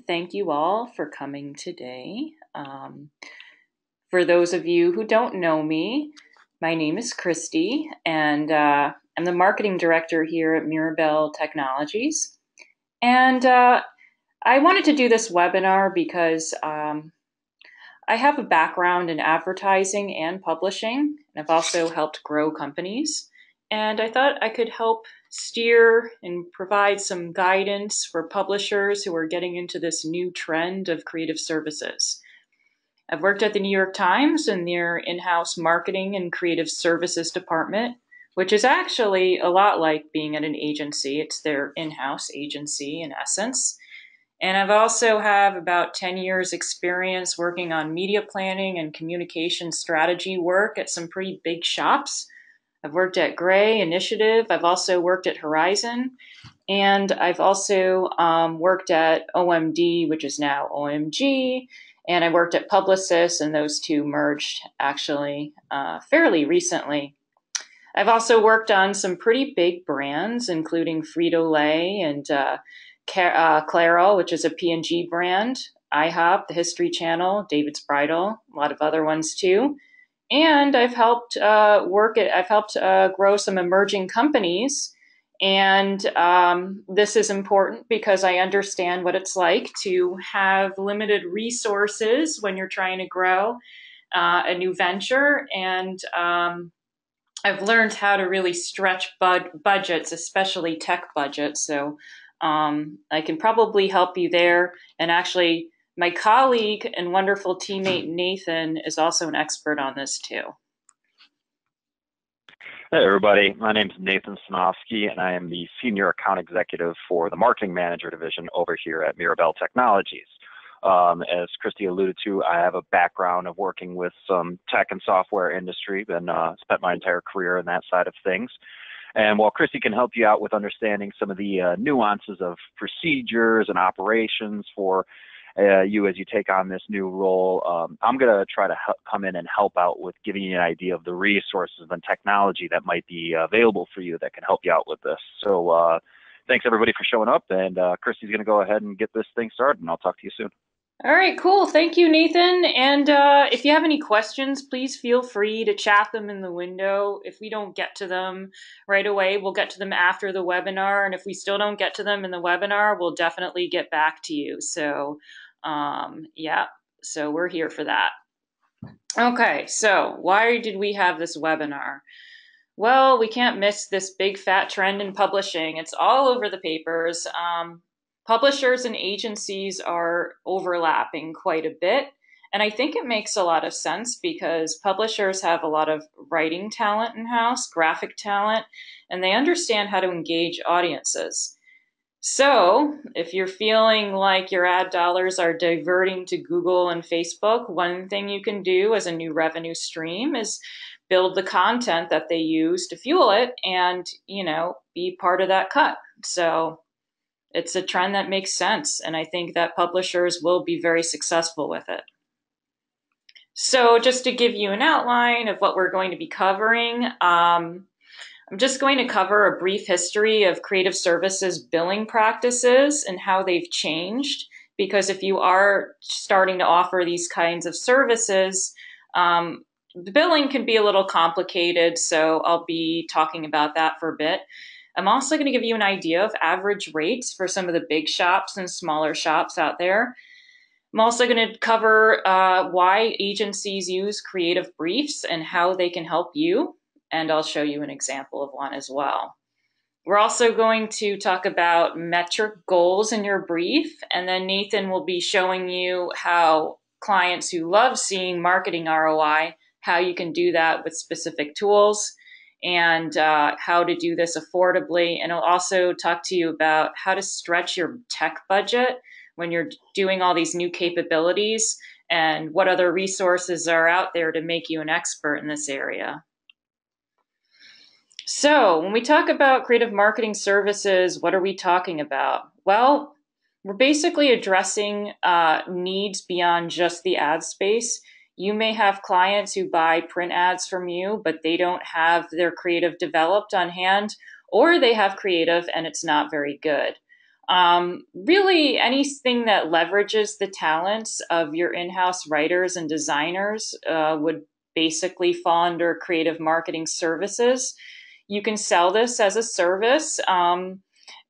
Thank you all for coming today. For those of you who don't know me, my name is Christie, and I'm the marketing director here at Mirabel Technologies. And I wanted to do this webinar because I have a background in advertising and publishing, and I've also helped grow companies. And I thought I could help steer and provide some guidance for publishers who are getting into this new trend of creative services. I've worked at the New York Times in their in-house marketing and creative services department, which is actually a lot like being at an agency. It's their in-house agency in essence. And I've also have about 10 years experience working on media planning and communication strategy work at some pretty big shops. I've worked at Gray Initiative. I've also worked at Horizon. And I've also worked at OMD, which is now OMG. And I worked at Publicis, and those two merged actually fairly recently. I've also worked on some pretty big brands, including Frito-Lay and Claro, which is a P&G brand, IHOP, the History Channel, David's Bridal, a lot of other ones too. And I've helped grow some emerging companies. And this is important because I understand what it's like to have limited resources when you're trying to grow a new venture. And I've learned how to really stretch budgets, especially tech budgets. So I can probably help you there. And actually, my colleague and wonderful teammate Nathan is also an expert on this too. Hey everybody, my name is Nathan Sinofsky and I am the Senior Account Executive for the Marketing Manager Division over here at Mirabel Technologies. As Christie alluded to, I have a background of working with some tech and software industry and spent my entire career in that side of things. And while Christie can help you out with understanding some of the nuances of procedures and operations for you as you take on this new role, I'm going to try to come in and help out with giving you an idea of the resources and technology that might be available for you that can help you out with this. So thanks everybody for showing up, and Christie's going to go ahead and get this thing started, and I'll talk to you soon. All right, cool. Thank you, Nathan. And if you have any questions, please feel free to chat them in the window. If we don't get to them right away, we'll get to them after the webinar. And if we still don't get to them in the webinar, we'll definitely get back to you. So yeah, so we're here for that. Okay, so why did we have this webinar? Well, we can't miss this big fat trend in publishing. It's all over the papers. Publishers and agencies are overlapping quite a bit. And I think it makes a lot of sense because publishers have a lot of writing talent in-house, graphic talent, and they understand how to engage audiences. So if you're feeling like your ad dollars are diverting to Google and Facebook, one thing you can do as a new revenue stream is build the content that they use to fuel it and, you know, be part of that cut. So it's a trend that makes sense, and I think that publishers will be very successful with it. So just to give you an outline of what we're going to be covering, I'm just going to cover a brief history of creative services billing practices and how they've changed, because if you are starting to offer these kinds of services, the billing can be a little complicated, so I'll be talking about that for a bit. I'm also going to give you an idea of average rates for some of the big shops and smaller shops out there. I'm also going to cover why agencies use creative briefs and how they can help you, and I'll show you an example of one as well. We're also going to talk about metric goals in your brief, and then Nathan will be showing you how clients who love seeing marketing ROI, how you can do that with specific tools, and how to do this affordably. And I'll also talk to you about how to stretch your tech budget when you're doing all these new capabilities and what other resources are out there to make you an expert in this area. So when we talk about creative marketing services, what are we talking about? Well, we're basically addressing needs beyond just the ad space. You may have clients who buy print ads from you, but they don't have their creative developed on hand, or they have creative and it's not very good. Really anything that leverages the talents of your in-house writers and designers would basically fall under creative marketing services. You can sell this as a service.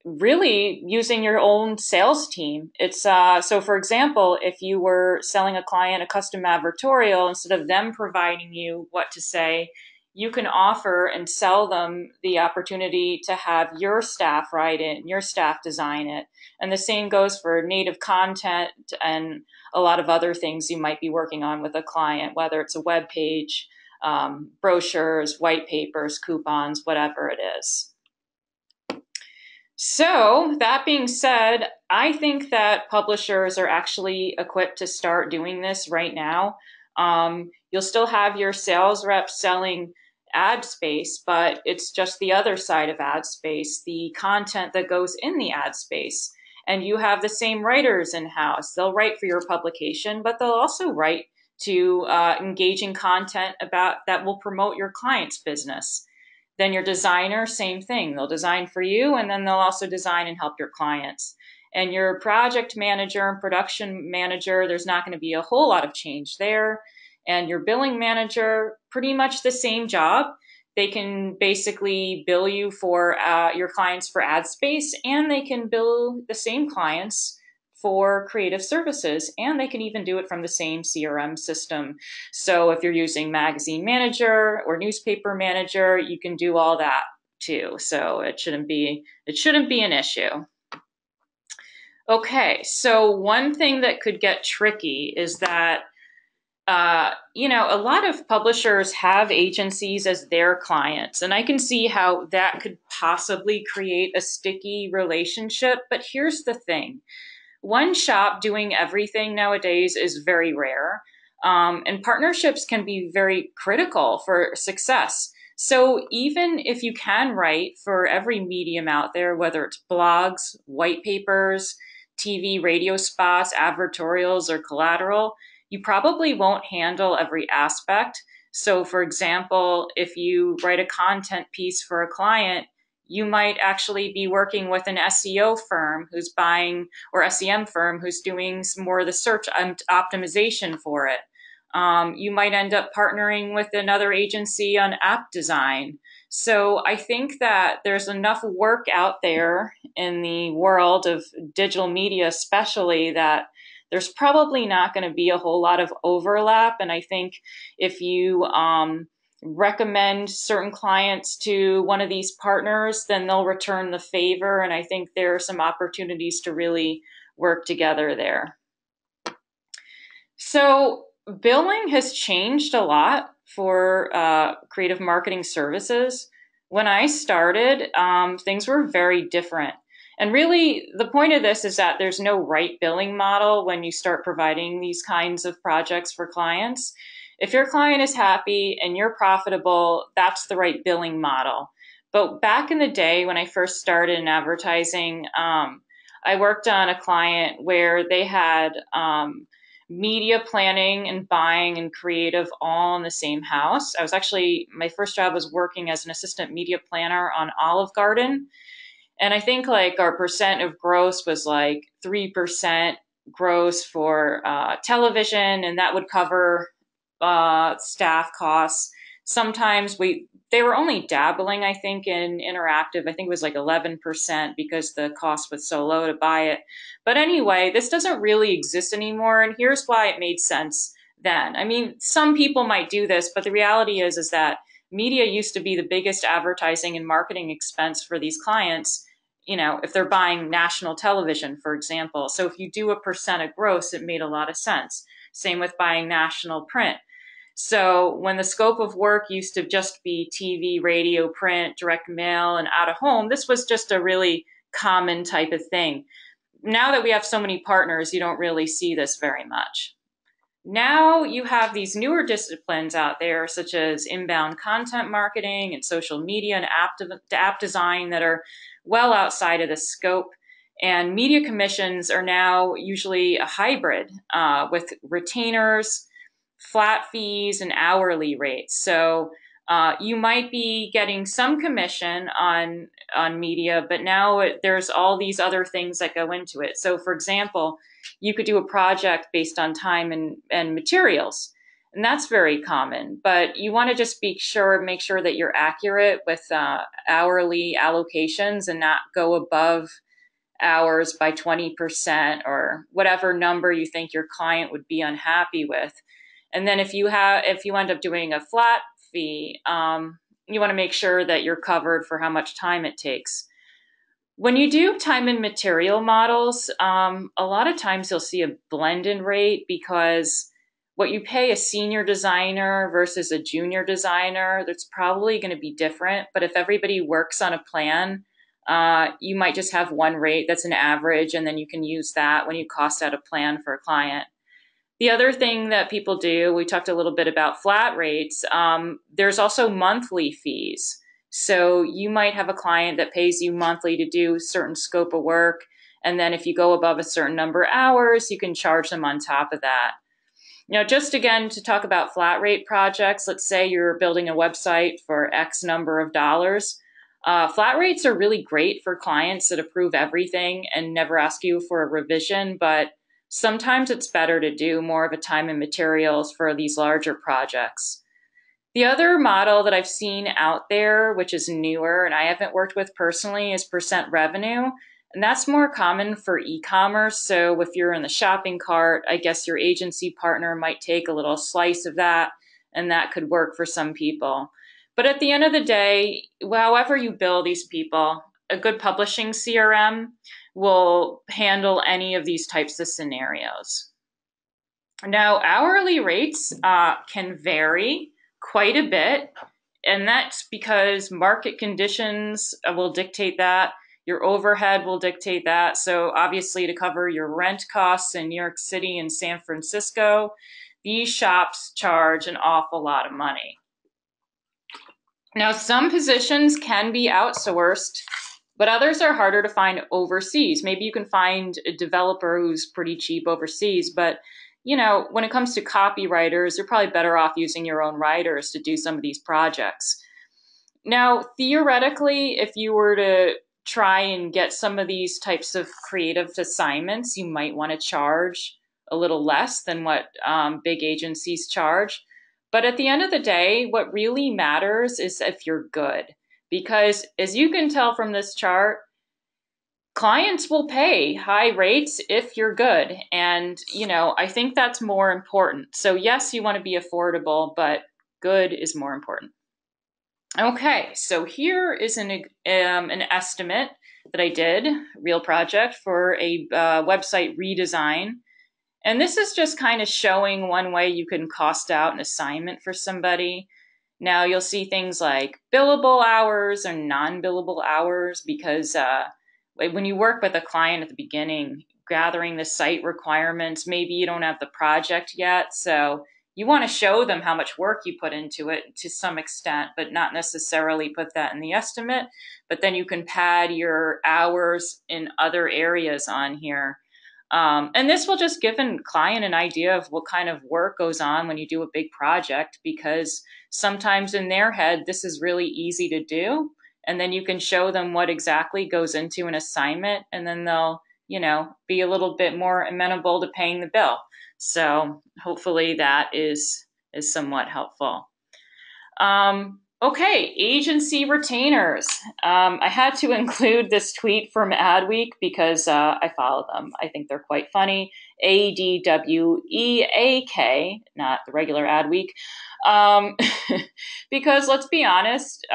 Really using your own sales team. It's so for example, if you were selling a client a custom advertorial, instead of them providing you what to say, you can offer and sell them the opportunity to have your staff write it, your staff design it. And the same goes for native content and a lot of other things you might be working on with a client, whether it's a web page, brochures, white papers, coupons, whatever it is. So, that being said, I think that publishers are actually equipped to start doing this right now. You'll still have your sales reps selling ad space, but it's just the other side of ad space, the content that goes in the ad space. And you have the same writers in-house. They'll write for your publication, but they'll also write to engaging content about that will promote your client's business. Then your designer, same thing. They'll design for you, and then they'll also design and help your clients. And your project manager and production manager, there's not going to be a whole lot of change there. And your billing manager, pretty much the same job. They can basically bill you for your clients for ad space, and they can bill the same clients for creative services, and they can even do it from the same CRM system. So if you're using Magazine Manager or Newspaper Manager, you can do all that too. So it shouldn't be an issue. Okay, so one thing that could get tricky is that a lot of publishers have agencies as their clients, and I can see how that could possibly create a sticky relationship. But here's the thing. One shop doing everything nowadays is very rare, and partnerships can be very critical for success. So even if you can write for every medium out there, whether it's blogs, white papers, TV, radio spots, advertorials, or collateral, you probably won't handle every aspect. So for example, if you write a content piece for a client, you might actually be working with an SEO firm who's buying, or SEM firm who's doing some more of the search optimization for it. You might end up partnering with another agency on app design. So I think that there's enough work out there in the world of digital media, especially, that there's probably not going to be a whole lot of overlap. And I think if you recommend certain clients to one of these partners, then they'll return the favor. And I think there are some opportunities to really work together there. So billing has changed a lot for creative marketing services. When I started, things were very different. And really, the point of this is that there's no right billing model when you start providing these kinds of projects for clients. If your client is happy and you're profitable, that's the right billing model. But back in the day when I first started in advertising, I worked on a client where they had media planning and buying and creative all in the same house. My first job was working as an assistant media planner on Olive Garden. And I think like our percent of gross was like 3% gross for television, and that would cover staff costs. Sometimes they were only dabbling, I think, in interactive. I think it was like 11% because the cost was so low to buy it. But anyway, this doesn't really exist anymore, and here's why it made sense then. I mean, some people might do this, but the reality is that media used to be the biggest advertising and marketing expense for these clients, if they're buying national television, for example. So if you do a percent of gross, it made a lot of sense. Same with buying national print. So when the scope of work used to just be TV, radio, print, direct mail, and out of home, this was just a really common type of thing. Now that we have so many partners, you don't really see this very much. Now you have these newer disciplines out there, such as inbound content marketing and social media and app design, that are well outside of the scope. And media commissions are now usually a hybrid with retainers, flat fees, and hourly rates. So You might be getting some commission on media, but now there's all these other things that go into it. So, for example, you could do a project based on time and materials, and that's very common. But you want to just make sure that you're accurate with hourly allocations and not go above hours by 20% or whatever number you think your client would be unhappy with. And then if you end up doing a flat fee, you want to make sure that you're covered for how much time it takes. When you do time and material models, a lot of times you'll see a blended rate because what you pay a senior designer versus a junior designer, that's probably going to be different. But if everybody works on a plan, you might just have one rate that's an average, and then you can use that when you cost out a plan for a client. The other thing that people do, we talked a little bit about flat rates. There's also monthly fees. So you might have a client that pays you monthly to do a certain scope of work. And then if you go above a certain number of hours, you can charge them on top of that. Now, just again, to talk about flat rate projects, let's say you're building a website for X number of dollars. Flat rates are really great for clients that approve everything and never ask you for a revision, but sometimes it's better to do more of a time and materials for these larger projects. The other model that I've seen out there, which is newer and I haven't worked with personally, is percent revenue. And that's more common for e-commerce. So if you're in the shopping cart, I guess your agency partner might take a little slice of that, and that could work for some people. But at the end of the day, however you bill these people, a good publishing CRM will handle any of these types of scenarios. Now, hourly rates can vary quite a bit, and that's because market conditions will dictate that. Your overhead will dictate that. So obviously, to cover your rent costs in New York City and San Francisco, these shops charge an awful lot of money. Now, some positions can be outsourced, but others are harder to find overseas. Maybe you can find a developer who's pretty cheap overseas, but when it comes to copywriters, you're probably better off using your own writers to do some of these projects. Now, theoretically, if you were to try and get some of these types of creative assignments, you might want to charge a little less than what big agencies charge. But at the end of the day, what really matters is if you're good. Because as you can tell from this chart, clients will pay high rates if you're good. And, I think that's more important. So yes, you want to be affordable, but good is more important. Okay, so here is an estimate that I did, real project, for a website redesign. And this is just kind of showing one way you can cost out an assignment for somebody. Now you'll see things like billable hours or non-billable hours because when you work with a client at the beginning, gathering the site requirements, maybe you don't have the project yet. So you want to show them how much work you put into it to some extent, but not necessarily put that in the estimate. But then you can pad your hours in other areas on here. And this will just give a client an idea of what kind of work goes on when you do a big project, because sometimes in their head, this is really easy to do. And then you can show them what exactly goes into an assignment, and then they'll, be a little bit more amenable to paying the bill. So hopefully that is somewhat helpful. Okay, agency retainers. I had to include this tweet from Adweek because I follow them. I think they're quite funny. ADWEAK, not the regular Adweek. Because let's be honest,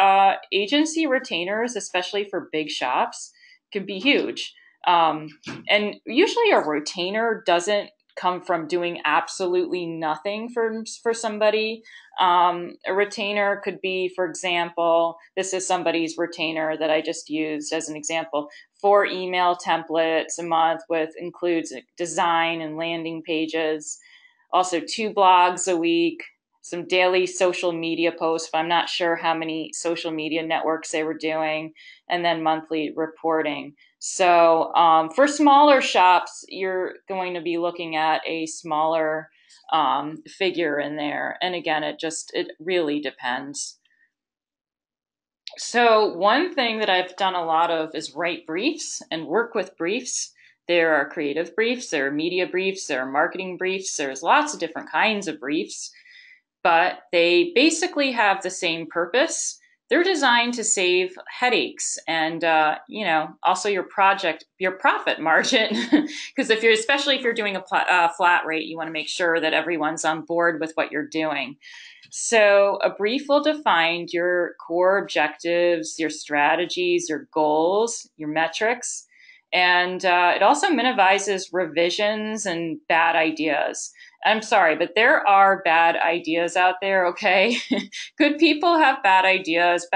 agency retainers, especially for big shops, can be huge. And usually a retainer doesn't come from doing absolutely nothing for somebody. A retainer could be, for example, this is somebody's retainer that I just used as an example, 4 email templates a month includes design and landing pages, also 2 blogs a week, some daily social media posts, but I'm not sure how many social media networks they were doing, and then monthly reporting. So for smaller shops, you're going to be looking at a smaller figure in there. And again, it really depends. So one thing that I've done a lot of is write briefs and work with briefs. There are creative briefs, there are media briefs, there are marketing briefs, there's lots of different kinds of briefs, but they basically have the same purpose. They're designed to save headaches and, also your profit margin. Because especially if you're doing a flat rate, you want to make sure that everyone's on board with what you're doing. So a brief will define your core objectives, your strategies, your goals, your metrics, and it also minimizes revisions and bad ideas. I'm sorry, but there are bad ideas out there, okay? Good people have bad ideas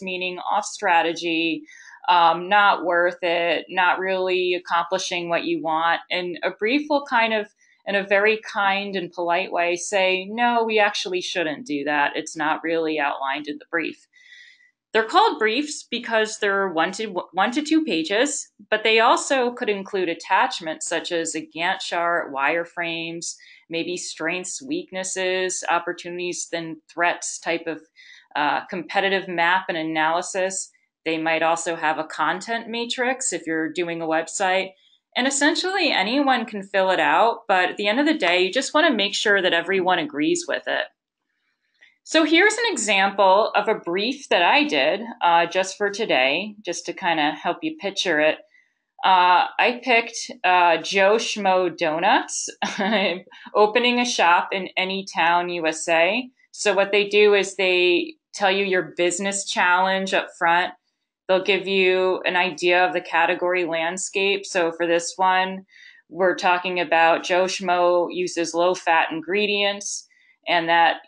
meaning off strategy, not worth it, not really accomplishing what you want. And a brief will kind of, in a very kind and polite way, say, no, we actually shouldn't do that. It's not really outlined in the brief. They're called briefs because they're 1 to 2 pages, but they also could include attachments such as a Gantt chart, wireframes, maybe strengths, weaknesses, opportunities, then threats type of competitive map and analysis. They might also have a content matrix if you're doing a website. And essentially anyone can fill it out, but at the end of the day, you just want to make sure that everyone agrees with it. So here's an example of a brief that I did just for today, just to kind of help you picture it. I picked Joe Schmo Donuts, opening a shop in any town, USA. So what they do is they tell you your business challenge up front. They'll give you an idea of the category landscape. So for this one, we're talking about Joe Schmo uses low-fat ingredients, and that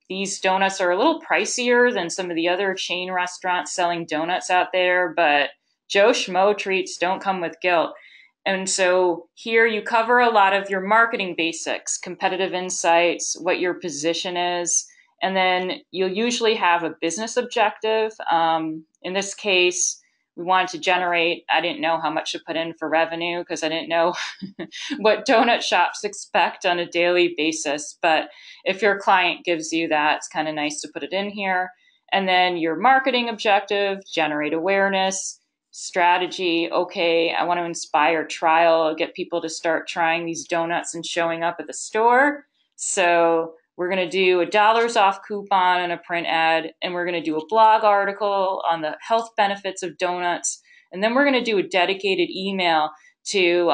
these donuts are a little pricier than some of the other chain restaurants selling donuts out there, but Joe Schmo treats don't come with guilt. And so here you cover a lot of your marketing basics, competitive insights, what your position is, and then you'll usually have a business objective. In this case, we wanted to generate, I didn't know how much to put in for revenue because I didn't know what donut shops expect on a daily basis. But if your client gives you that, it's kind of nice to put it in here. And then your marketing objective, generate awareness, strategy. Okay, I want to inspire trial, get people to start trying these donuts and showing up at the store. So we're going to do a dollars off coupon and a print ad, and we're going to do a blog article on the health benefits of donuts. And then we're going to do a dedicated email to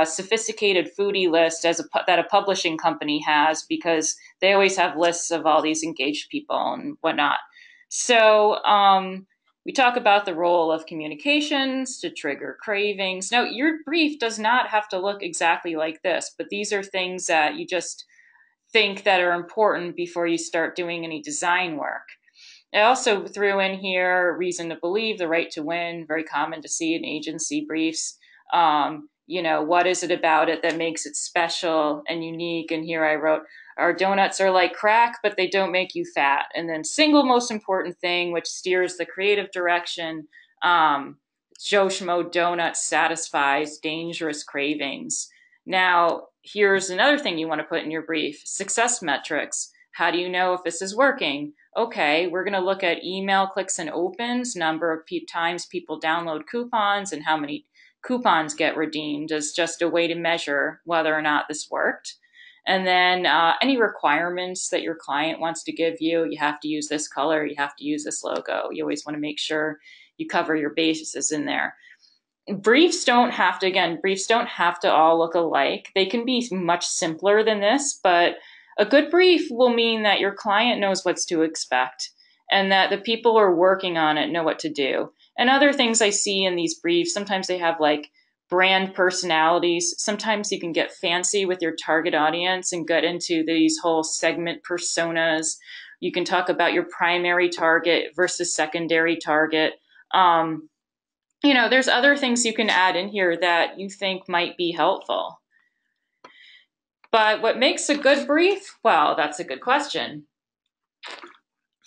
sophisticated foodie list that a publishing company has, because they always have lists of all these engaged people and whatnot. So we talk about the role of communications to trigger cravings. Now, your brief does not have to look exactly like this, but these are things that you just think that are important before you start doing any design work. I also threw in here reason to believe, the right to win, very common to see in agency briefs. What is it about it that makes it special and unique? And here I wrote, our donuts are like crack, but they don't make you fat. And then single most important thing, which steers the creative direction, Joe Schmo Donuts satisfies dangerous cravings. Now, here's another thing you want to put in your brief, success metrics. How do you know if this is working? Okay, we're going to look at email clicks and opens, number of times people download coupons, and how many coupons get redeemed as just a way to measure whether or not this worked. And then any requirements that your client wants to give you, you have to use this color, you have to use this logo. You always want to make sure you cover your bases in there. Briefs don't have to all look alike. They can be much simpler than this, but a good brief will mean that your client knows what to expect and that the people who are working on it know what to do. And other things I see in these briefs, sometimes they have like brand personalities. Sometimes you can get fancy with your target audience and get into these whole segment personas. You can talk about your primary target versus secondary target. There's other things you can add in here that you think might be helpful. But what makes a good brief? Well, that's a good question.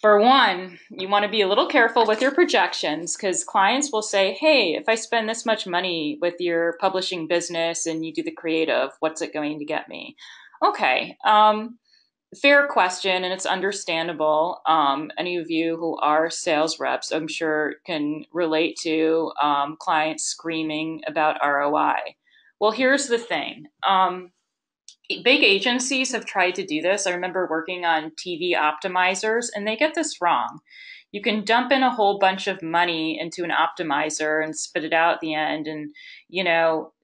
For one, you want to be a little careful with your projections, because clients will say, hey, if I spend this much money with your publishing business and you do the creative, what's it going to get me? Okay. Fair question, and it's understandable. Any of you who are sales reps, I'm sure, can relate to clients screaming about ROI. Well, here's the thing. Big agencies have tried to do this. I remember working on TV optimizers, and they get this wrong. You can dump in a whole bunch of money into an optimizer and spit it out at the end, and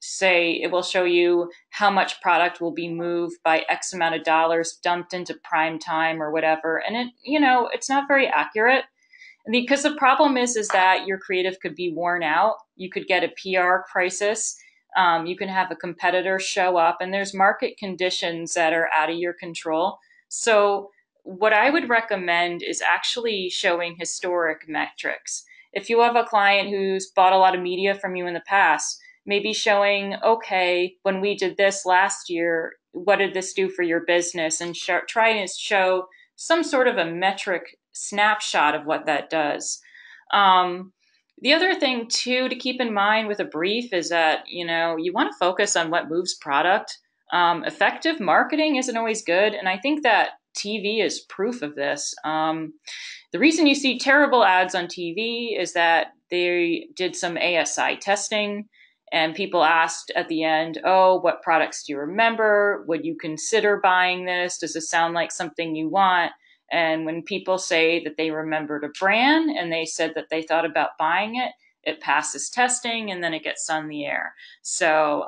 say it will show you how much product will be moved by X amount of dollars dumped into prime time or whatever. And it's not very accurate. Because the problem is that your creative could be worn out. You could get a PR crisis. You can have a competitor show up, and there's market conditions that are out of your control. So, what I would recommend is actually showing historic metrics. If you have a client who's bought a lot of media from you in the past, maybe showing, okay, when we did this last year, what did this do for your business? And trying to show some sort of a metric snapshot of what that does. The other thing too to keep in mind with a brief is that you want to focus on what moves product. Effective marketing isn't always good, and I think that TV is proof of this. The reason you see terrible ads on TV is that they did some ASI testing, and people asked at the end, "Oh, what products do you remember? Would you consider buying this? Does this sound like something you want?" And when people say that they remembered a brand and they said that they thought about buying it, it passes testing and then it gets on the air. So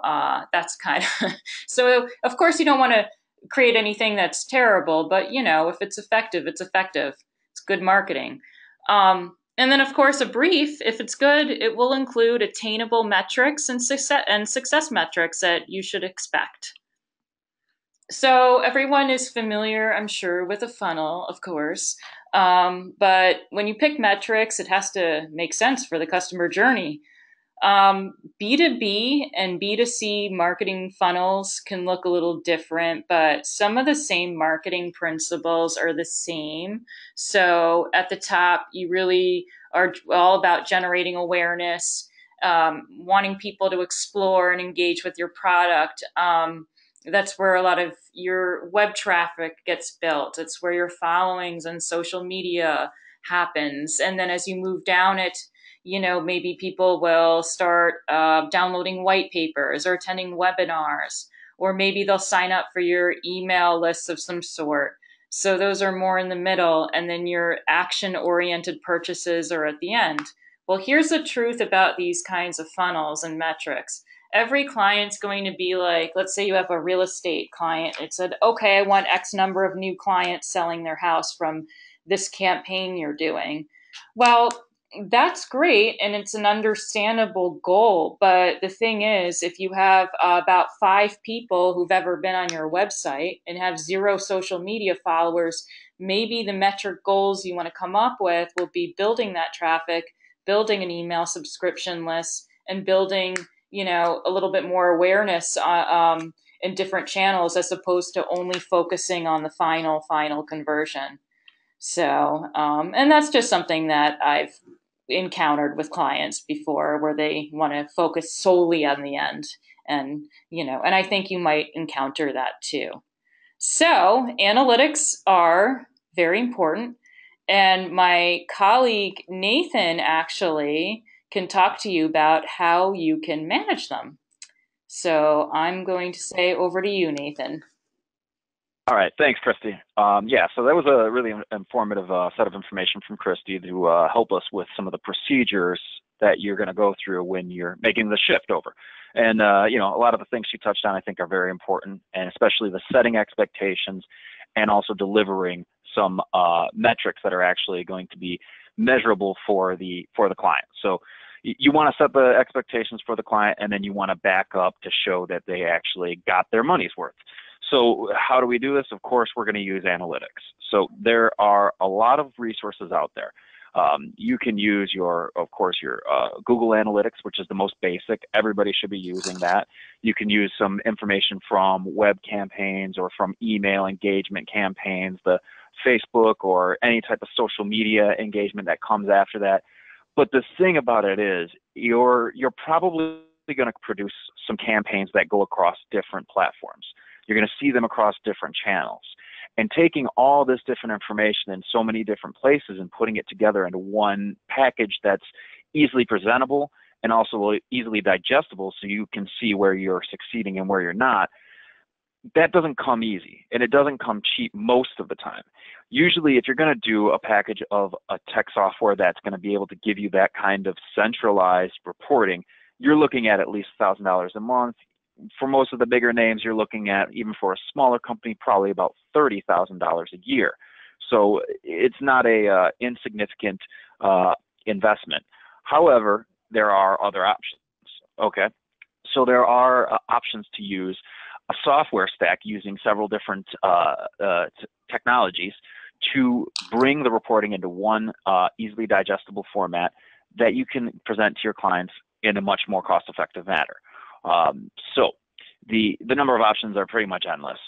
that's kind of so. Of course, you don't want to create anything that's terrible, but if it's effective, it's effective. It's good marketing. And then, of course, a brief, if it's good, it will include attainable metrics and success metrics that you should expect. So everyone is familiar, I'm sure, with a funnel, of course. But when you pick metrics, it has to make sense for the customer journey. B2B and B2C marketing funnels can look a little different, but some of the same marketing principles are the same. So at the top, you really are all about generating awareness, wanting people to explore and engage with your product. That's where a lot of your web traffic gets built. It's where your followings on social media happens. And then as you move down it, maybe people will start downloading white papers or attending webinars, or maybe they'll sign up for your email lists of some sort. So those are more in the middle, and then your action-oriented purchases are at the end. Well, here's the truth about these kinds of funnels and metrics. Every client's going to be like, let's say you have a real estate client. It said, okay, I want X number of new clients selling their house from this campaign you're doing. Well, that's great, and it's an understandable goal. But the thing is, if you have about 5 people who've ever been on your website and have 0 social media followers, maybe the metric goals you want to come up with will be building that traffic, building an email subscription list, and building, a little bit more awareness in different channels as opposed to only focusing on the final conversion. So, and that's just something that I've encountered with clients before where they want to focus solely on the end. And I think you might encounter that too. So, analytics are very important. And my colleague Nathan actually can talk to you about how you can manage them. So, I'm going to say over to you, Nathan. All right, thanks, Christy. Yeah, so that was a really informative set of information from Christy to help us with some of the procedures that you're going to go through when you're making the shift over. And, a lot of the things she touched on I think are very important, and especially the setting expectations and also delivering some metrics that are actually going to be measurable for the client. So you want to set the expectations for the client, and then you want to back up to show that they actually got their money's worth. So how do we do this? Of course, we're going to use analytics. So there are a lot of resources out there. You can use your Google Analytics, which is the most basic. Everybody should be using that. You can use some information from web campaigns or from email engagement campaigns, the Facebook or any type of social media engagement that comes after that. But the thing about it is you're probably going to produce some campaigns that go across different platforms. You're going to see them across different channels. And taking all this different information in so many different places and putting it together into one package that's easily presentable and also easily digestible so you can see where you're succeeding and where you're not, that doesn't come easy, and it doesn't come cheap most of the time. Usually, if you're going to do a package of a tech software that's going to be able to give you that kind of centralized reporting, you're looking at least $1,000 a month. For most of the bigger names, you're looking at, even for a smaller company, probably about $30,000 a year. So it's not a insignificant investment. However, there are other options. Okay, so there are options to use a software stack using several different technologies to bring the reporting into one easily digestible format that you can present to your clients in a much more cost-effective manner. So the number of options are pretty much endless.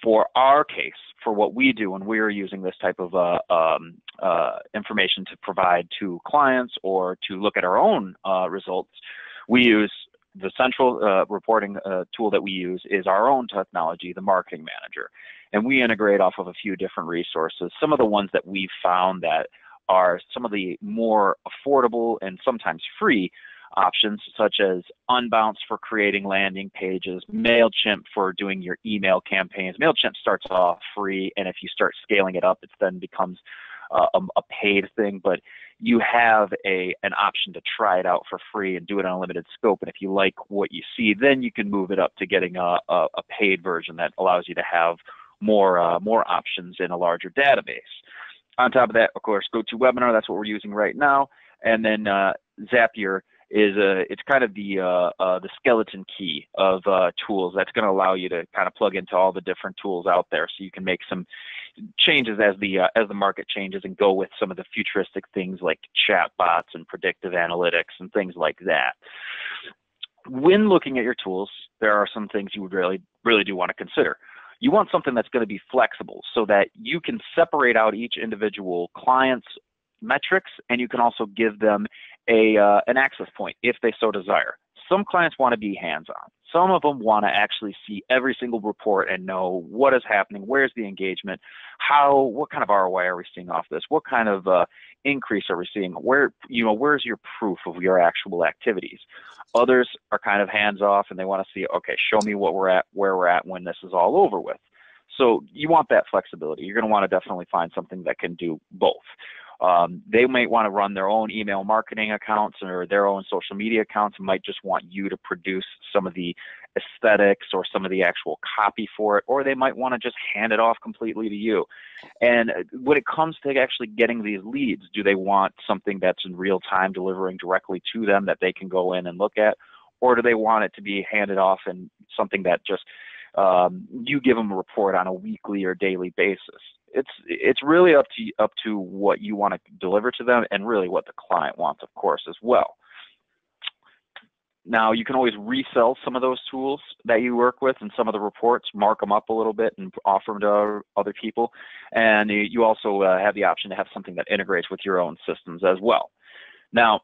For our case, for what we do when we're using this type of information to provide to clients or to look at our own results, we use the central reporting tool that we use is our own technology, the Marketing Manager. And we integrate off of a few different resources. Some of the ones that we've found that are some of the more affordable and sometimes free options, such as Unbounce for creating landing pages, MailChimp for doing your email campaigns. MailChimp starts off free, and if you start scaling it up, it then becomes a paid thing, but you have an option to try it out for free and do it on a limited scope. And if you like what you see, then you can move it up to getting a paid version that allows you to have more options in a larger database. On top of that, of course, GoToWebinar, that's what we're using right now. And then Zapier is it's kind of the skeleton key of tools that's going to allow you to kind of plug into all the different tools out there, so you can make some changes as the market changes and go with some of the futuristic things like chatbots and predictive analytics and things like that. When looking at your tools, there are some things you would really do want to consider. You want something that's going to be flexible so that you can separate out each individual client's metrics, and you can also give them an access point if they so desire. Some clients want to be hands-on. Some of them want to actually see every single report and know what is happening, where's the engagement, what kind of ROI are we seeing off this, what kind of increase are we seeing, where's your proof of your actual activities. Others are kind of hands-off and they want to see, okay, show me where we're at when this is all over with. So you want that flexibility. You're going to want to definitely find something that can do both. They might want to run their own email marketing accounts or their own social media accounts, and might just want you to produce some of the aesthetics or some of the actual copy for it, or they might want to just hand it off completely to you. And when it comes to actually getting these leads, do they want something that's in real time delivering directly to them that they can go in and look at, or do they want it to be handed off and something that just you give them a report on a weekly or daily basis? It's really up to what you want to deliver to them, and really what the client wants, of course, as well. Now, you can always resell some of those tools that you work with and some of the reports, mark them up a little bit and offer them to other people. And you also have the option to have something that integrates with your own systems as well. Now,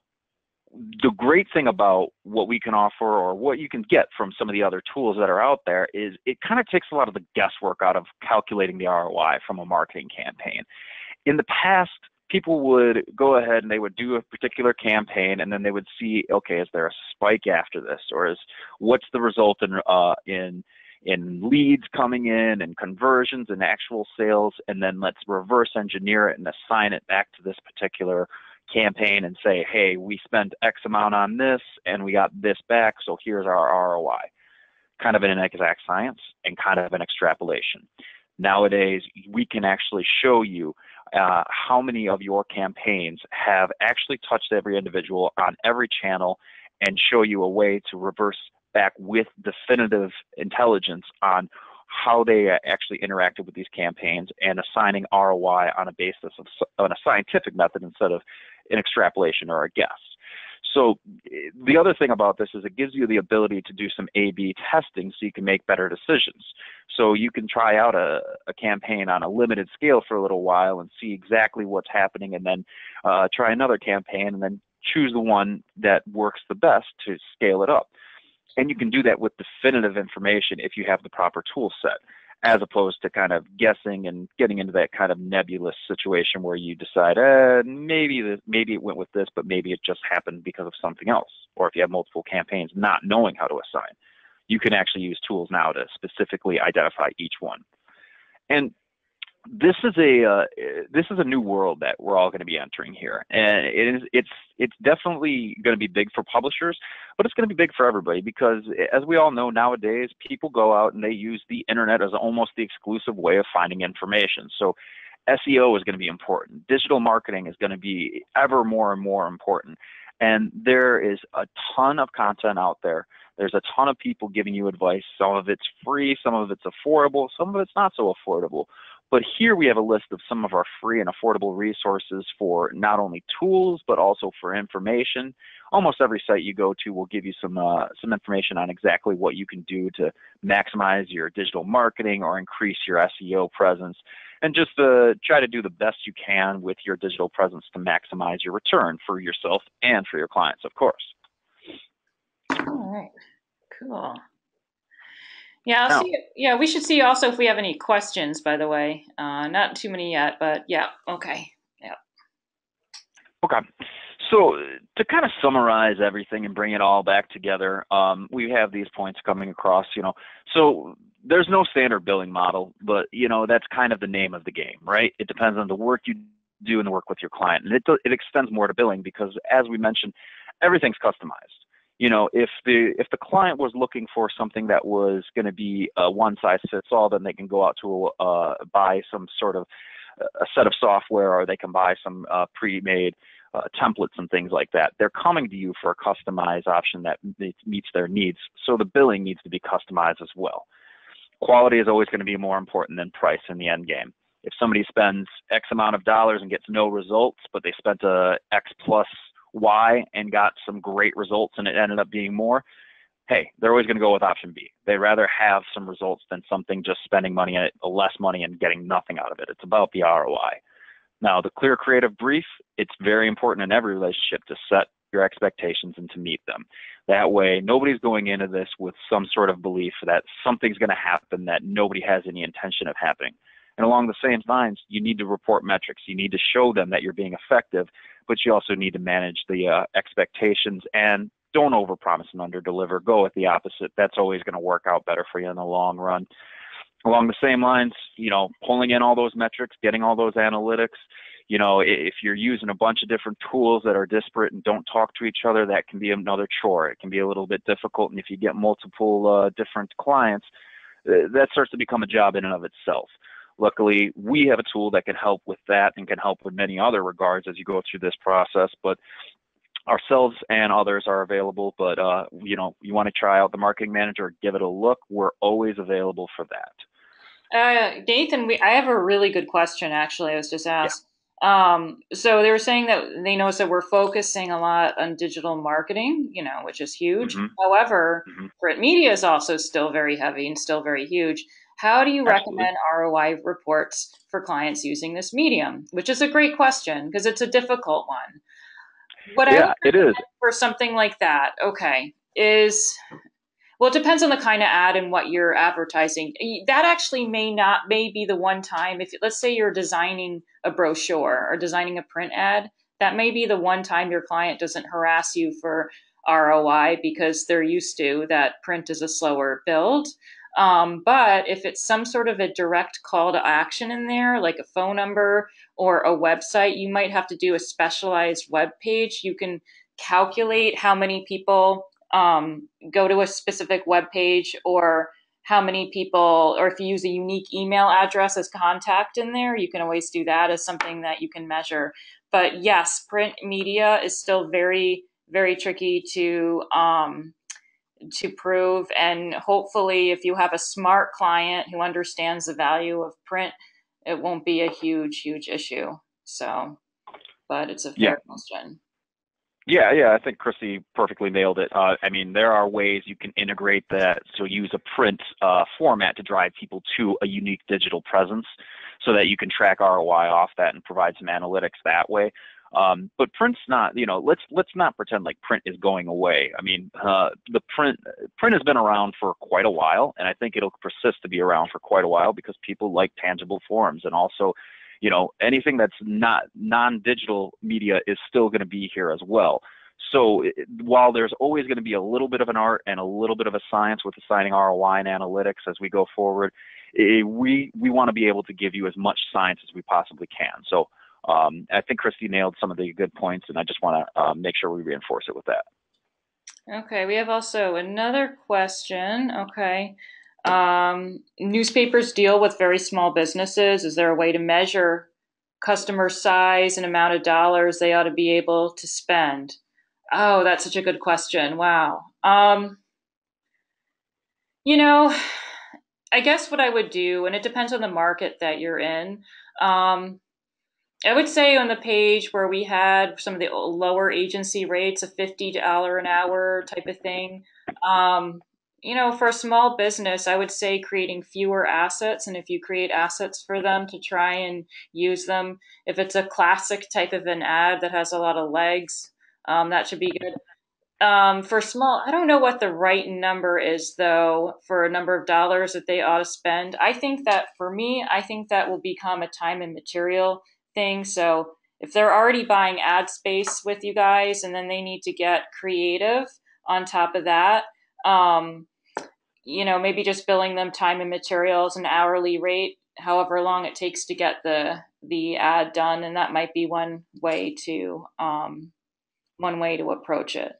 the great thing about what we can offer, or what you can get from some of the other tools that are out there, is it kind of takes a lot of the guesswork out of calculating the ROI from a marketing campaign. In the past, people would go ahead and they would do a particular campaign, and then they would see, okay, is there a spike after this, or what's the result in leads coming in and conversions and actual sales, and then let's reverse engineer it and assign it back to this particular campaign and say, hey, we spent X amount on this and we got this back, so here's our ROI. Kind of an exact science and kind of an extrapolation. Nowadays, we can actually show you how many of your campaigns have actually touched every individual on every channel, and show you a way to reverse back with definitive intelligence on how they actually interacted with these campaigns, and assigning ROI on a basis of on a scientific method instead of an extrapolation or a guess. So the other thing about this is it gives you the ability to do some A/B testing so you can make better decisions. So you can try out a campaign on a limited scale for a little while and see exactly what's happening, and then try another campaign and then choose the one that works the best to scale it up. And you can do that with definitive information if you have the proper tool set, as opposed to kind of guessing and getting into that kind of nebulous situation where you decide, maybe it went with this, but maybe it just happened because of something else. Or if you have multiple campaigns, not knowing how to assign. You can actually use tools now to specifically identify each one. And this is a new world that we're all going to be entering here, and it's definitely going to be big for publishers, but it's going to be big for everybody, because as we all know nowadays, people go out and they use the internet as almost the exclusive way of finding information. So SEO is going to be important. Digital marketing is going to be ever more and more important. And there is a ton of content out there. There's a ton of people giving you advice. Some of it's free, some of it's affordable, some of it's not so affordable. But here we have a list of some of our free and affordable resources for not only tools, but also for information. Almost every site you go to will give you some information on exactly what you can do to maximize your digital marketing or increase your SEO presence, and just try to do the best you can with your digital presence to maximize your return for yourself and for your clients, of course. All right, cool. Yeah, I'll see. Yeah, we should see also if we have any questions, by the way. Not too many yet, but yeah, okay. Yeah. Okay. So to kind of summarize everything and bring it all back together, we have these points coming across, so there's no standard billing model, but, that's kind of the name of the game, right? It depends on the work you do and the work with your client. And it extends more to billing because, as we mentioned, everything's customized. If the client was looking for something that was going to be a one size fits all, then they can go out to buy some sort of a set of software, or they can buy some pre-made templates and things like that. They're coming to you for a customized option that meets their needs. So the billing needs to be customized as well. Quality is always going to be more important than price in the end game. If somebody spends X amount of dollars and gets no results, but they spent X plus Y and got some great results and it ended up being more, hey, they're always going to go with option B. They'd rather have some results than something just spending money, less money, and getting nothing out of it. It's about the ROI. Now, the clear creative brief, it's very important in every relationship to set your expectations and to meet them. That way, nobody's going into this with some sort of belief that something's going to happen that nobody has any intention of happening. And along the same lines, you need to report metrics. You need to show them that you're being effective, but you also need to manage the expectations, and don't overpromise and underdeliver. Go with the opposite. That's always going to work out better for you in the long run. Along the same lines, pulling in all those metrics, getting all those analytics, if you're using a bunch of different tools that are disparate and don't talk to each other, that can be another chore. It can be a little bit difficult. And if you get multiple different clients, that starts to become a job in and of itself. Luckily, we have a tool that can help with that and can help with many other regards as you go through this process. But ourselves and others are available. But, you want to try out the Marketing Manager, give it a look. We're always available for that. Nathan, I have a really good question, actually. I was just asked. Yeah. So they were saying that they noticed that we're focusing a lot on digital marketing, which is huge. Mm-hmm. However, print media is also still very heavy and still very huge. How do you recommend ROI reports for clients using this medium? Which is a great question because it's a difficult one. What I would recommend for something like that, well, it depends on the kind of ad and what you're advertising. That actually may be the one time, if let's say you're designing a brochure or designing a print ad, that may be the one time your client doesn't harass you for ROI because they're used to that print is a slower build. But if it's some sort of a direct call to action in there, like a phone number or a website, you might have to do a specialized web page. You can calculate how many people go to a specific web page, or how many people, or if you use a unique email address as contact in there, you can always do that as something that you can measure. But yes, print media is still very, very tricky to prove. And hopefully if you have a smart client who understands the value of print, it won't be a huge, huge issue. So, but it's a fair question. Yeah, I think Christie perfectly nailed it. There are ways you can integrate that. So use a print format to drive people to a unique digital presence so that you can track ROI off that and provide some analytics that way. But print's not, let's not pretend like print is going away. I mean, the print has been around for quite a while, and I think it'll persist to be around for quite a while because people like tangible forms, and also, anything that's not non-digital media is still going to be here as well. So while there's always going to be a little bit of an art and a little bit of a science with assigning ROI and analytics as we go forward, we want to be able to give you as much science as we possibly can. So I think Christie nailed some of the good points, and I just want to make sure we reinforce it with that. Okay, we have also another question. Okay. Newspapers deal with very small businesses. Is there a way to measure customer size and amount of dollars they ought to be able to spend? Oh, that's such a good question. Wow. You know, I guess what I would do, and it depends on the market that you're in. I would say on the page where we had some of the lower agency rates, a $50 an hour type of thing. For a small business, I would say creating fewer assets. And if you create assets for them to try and use them, if it's a classic type of an ad that has a lot of legs, that should be good. For small, I don't know what the right number is though for a number of dollars that they ought to spend. I think that for me, I think that will become a time and material thing. So if they're already buying ad space with you guys and then they need to get creative on top of that, maybe just billing them time and materials an hourly rate, however long it takes to get the ad done, and that might be one way to approach it.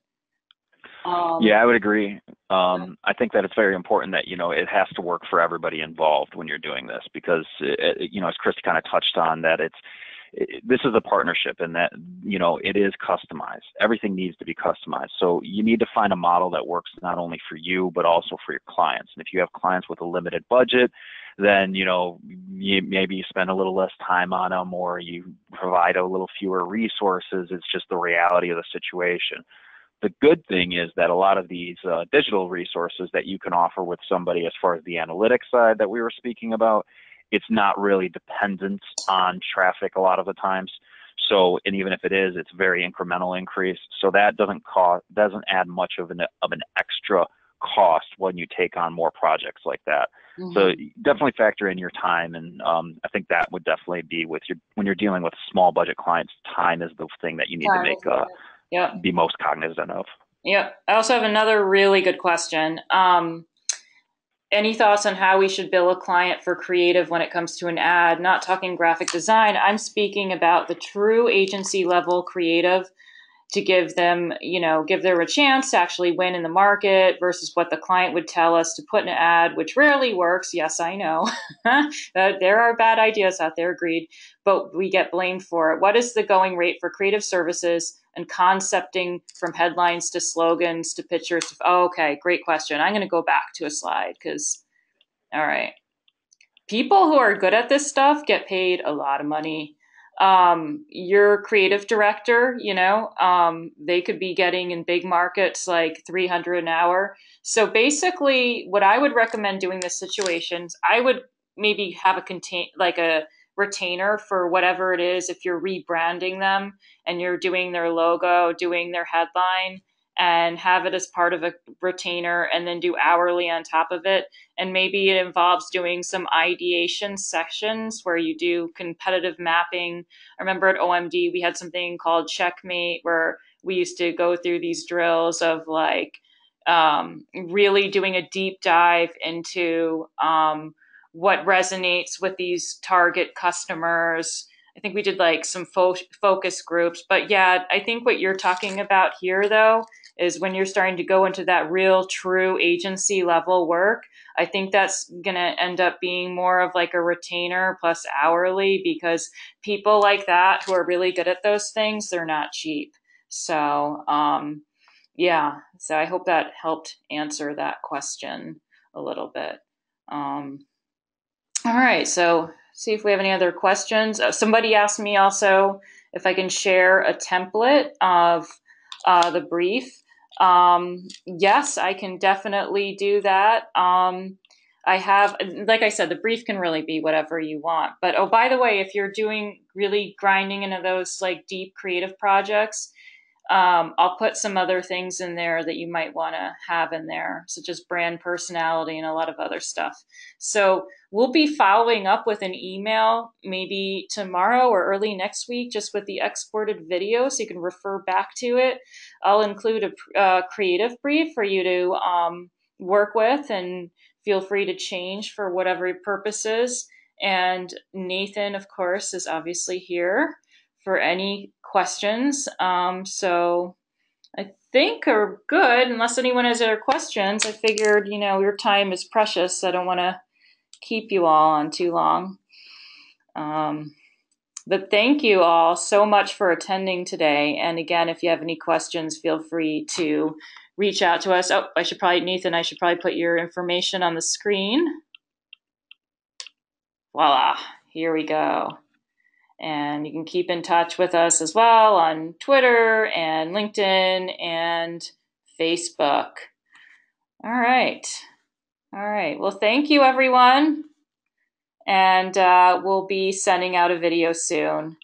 Yeah, I would agree. I think that it's very important that, it has to work for everybody involved when you're doing this because, as Christy kind of touched on, that this is a partnership and that, it is customized. Everything needs to be customized. So you need to find a model that works not only for you, but also for your clients. And if you have clients with a limited budget, then, maybe you spend a little less time on them or you provide a little fewer resources. It's just the reality of the situation. The good thing is that a lot of these digital resources that you can offer with somebody as far as the analytics side that we were speaking about, it's not really dependent on traffic a lot of the times. So, and even if it is, it's very incremental increase. So that doesn't add much of an extra cost when you take on more projects like that. Mm-hmm. So definitely factor in your time. And I think that would definitely be when you're dealing with small budget clients, time is the thing that you need to make be most cognizant of. Yep. I also have another really good question. Any thoughts on how we should bill a client for creative when it comes to an ad? Not talking graphic design. I'm speaking about the true agency level creative to give them, give them a chance to actually win in the market versus what the client would tell us to put in an ad, which rarely works. Yes, I know. There are bad ideas out there, agreed, but we get blamed for it. What is the going rate for creative services and concepting from headlines to slogans to pictures? Okay, great question. I'm going to go back to a slide all right. People who are good at this stuff get paid a lot of money. Your creative director, they could be getting in big markets like $300 an hour. So basically what I would recommend doing this situations, I would maybe have a retainer for whatever it is. If you're rebranding them and you're doing their logo, doing their headline, and have it as part of a retainer and then do hourly on top of it. And maybe it involves doing some ideation sections where you do competitive mapping. I remember at OMD, we had something called Checkmate where we used to go through these drills of really doing a deep dive into what resonates with these target customers. I think we did some focus groups. But yeah, I think what you're talking about here, though, is when you're starting to go into that real true agency level work, I think that's going to end up being more of a retainer plus hourly because people like that who are really good at those things, they're not cheap. So, so I hope that helped answer that question a little bit. All right, so see if we have any other questions. Somebody asked me also if I can share a template of the brief. Yes, I can definitely do that. I have, like I said, the brief can really be whatever you want. But oh, by the way, if you're doing really grinding into those like deep creative projects, I'll put some other things in there that you might want to have in there, such as brand personality and a lot of other stuff. So we'll be following up with an email maybe tomorrow or early next week, just with the exported video so you can refer back to it. I'll include a creative brief for you to work with, and feel free to change for whatever purposes. And Nathan, of course, is obviously here for any questions. So I think are good, unless anyone has other questions. I figured, your time is precious. So I don't want to keep you all on too long. But thank you all so much for attending today. And again, if you have any questions, feel free to reach out to us. Oh, Nathan, I should probably put your information on the screen. Voila, here we go. And you can keep in touch with us as well on Twitter and LinkedIn and Facebook. All right. Well, thank you, everyone. And we'll be sending out a video soon.